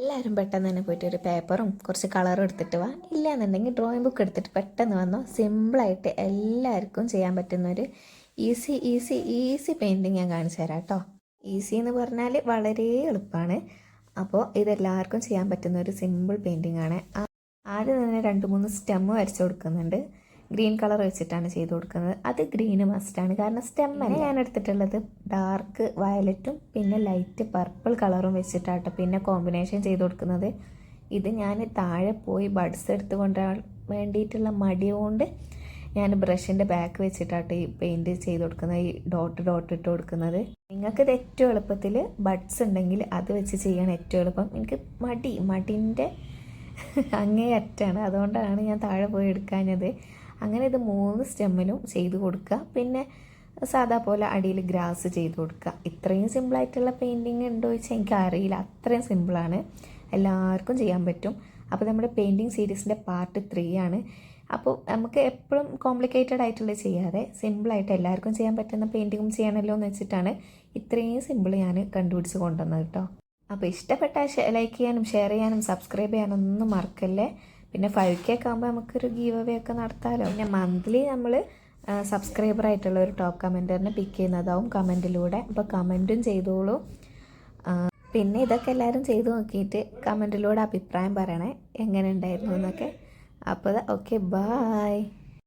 എല്ലാവരും പെട്ടെന്ന് തന്നെ പോയിട്ട് ഒരു പേപ്പറും കുറച്ച് കളറും എടുത്തിട്ട് വാ. ഇല്ലയെന്നുണ്ടെങ്കിൽ ഡ്രോയിങ് ബുക്ക് എടുത്തിട്ട് പെട്ടെന്ന് വന്നോ. സിമ്പിളായിട്ട് എല്ലാവർക്കും ചെയ്യാൻ പറ്റുന്ന ഒരു ഈസി ഈസി ഈസി പെയിൻറ്റിങ് ഞാൻ കാണിച്ചു തരാം കേട്ടോ. ഈസി എന്ന് പറഞ്ഞാൽ വളരെ എളുപ്പമാണ്. അപ്പോൾ ഇതെല്ലാവർക്കും ചെയ്യാൻ പറ്റുന്ന ഒരു സിമ്പിൾ പെയിൻറ്റിങ് ആണ്. ആദ്യം തന്നെ 2-3 സ്റ്റെമ്മ് വരച്ചു കൊടുക്കുന്നുണ്ട്. ഗ്രീൻ കളർ വെച്ചിട്ടാണ് ചെയ്ത് കൊടുക്കുന്നത്. അത് ഗ്രീന് മസ്റ്റാണ്, കാരണം സ്റ്റെമ്മല്ല. ഞാൻ എടുത്തിട്ടുള്ളത് ഡാർക്ക് വയലറ്റും പിന്നെ ലൈറ്റ് പർപ്പിൾ കളറും വെച്ചിട്ടാട്ടോ പിന്നെ കോമ്പിനേഷൻ ചെയ്ത് കൊടുക്കുന്നത്. ഇത് ഞാൻ താഴെ പോയി ബഡ്സ് എടുത്ത് കൊണ്ടുവരാൻ വേണ്ടിയിട്ടുള്ള മടി കൊണ്ട് ഞാൻ ബ്രഷിൻ്റെ ബാക്ക് വെച്ചിട്ടാട്ടോ ഈ പെയിൻറ് ചെയ്ത് കൊടുക്കുന്നത്, ഈ ഡോട്ട് ഇട്ട് കൊടുക്കുന്നത്. നിങ്ങൾക്കിത് ഏറ്റവും എളുപ്പത്തിൽ ബഡ്സ് ഉണ്ടെങ്കിൽ അത് വെച്ച് ചെയ്യണം ഏറ്റവും എളുപ്പം. എനിക്ക് മടിൻ്റെ അങ്ങേ അറ്റാണ്, അതുകൊണ്ടാണ് ഞാൻ താഴെ പോയി എടുക്കാഞ്ഞത്. അങ്ങനെ ഇത് 3 സ്റ്റെമ്മിലും ചെയ്ത് കൊടുക്കുക. പിന്നെ സാധാ പോലെ അടിയിൽ ഗ്രാസ് ചെയ്ത് കൊടുക്കുക. ഇത്രയും സിമ്പിളായിട്ടുള്ള പെയിൻറ്റിങ് ഉണ്ടോ ചോദിച്ചാൽ എനിക്ക് അറിയില്ല. അത്രയും സിമ്പിളാണ്, എല്ലാവർക്കും ചെയ്യാൻ പറ്റും. അപ്പോൾ നമ്മുടെ പെയിൻറ്റിങ് സീരീസിൻ്റെ പാർട്ട് 3 ആണ്. അപ്പോൾ നമുക്ക് എപ്പോഴും കോംപ്ലിക്കേറ്റഡ് ആയിട്ടുള്ളത് ചെയ്യാതെ സിമ്പിളായിട്ട് എല്ലാവർക്കും ചെയ്യാൻ പറ്റുന്ന പെയിൻറ്റിങ്ങും ചെയ്യണമല്ലോ എന്ന് വെച്ചിട്ടാണ് ഇത്രയും സിമ്പിൾ ഞാൻ കണ്ടുപിടിച്ച് കൊണ്ടുവന്നത് കേട്ടോ. അപ്പോൾ ഇഷ്ടപ്പെട്ടാൽ ലൈക്ക് ചെയ്യാനും ഷെയർ ചെയ്യാനും സബ്സ്ക്രൈബ് ചെയ്യാനും ഒന്നും മറക്കല്ലേ. പിന്നെ 5K ഒക്കെ ആകുമ്പോൾ നമുക്കൊരു ഗീവ് അവേ ഒക്കെ നടത്താമല്ലോ. പിന്നെ മന്ത്ലി നമ്മൾ സബ്സ്ക്രൈബറായിട്ടുള്ള ഒരു ടോപ്പ് കമൻറ്ററിനെ പിക്ക് ചെയ്യുന്നതാവും കമൻറ്റിലൂടെ. അപ്പോൾ കമൻറ്റും ചെയ്തോളൂ. പിന്നെ ഇതൊക്കെ എല്ലാവരും ചെയ്ത് നോക്കിയിട്ട് കമൻറ്റിലൂടെ അഭിപ്രായം പറയണേ എങ്ങനെ ഉണ്ടായിരുന്നു എന്നൊക്കെ. അപ്പോൾ ഓക്കെ, ബായ്.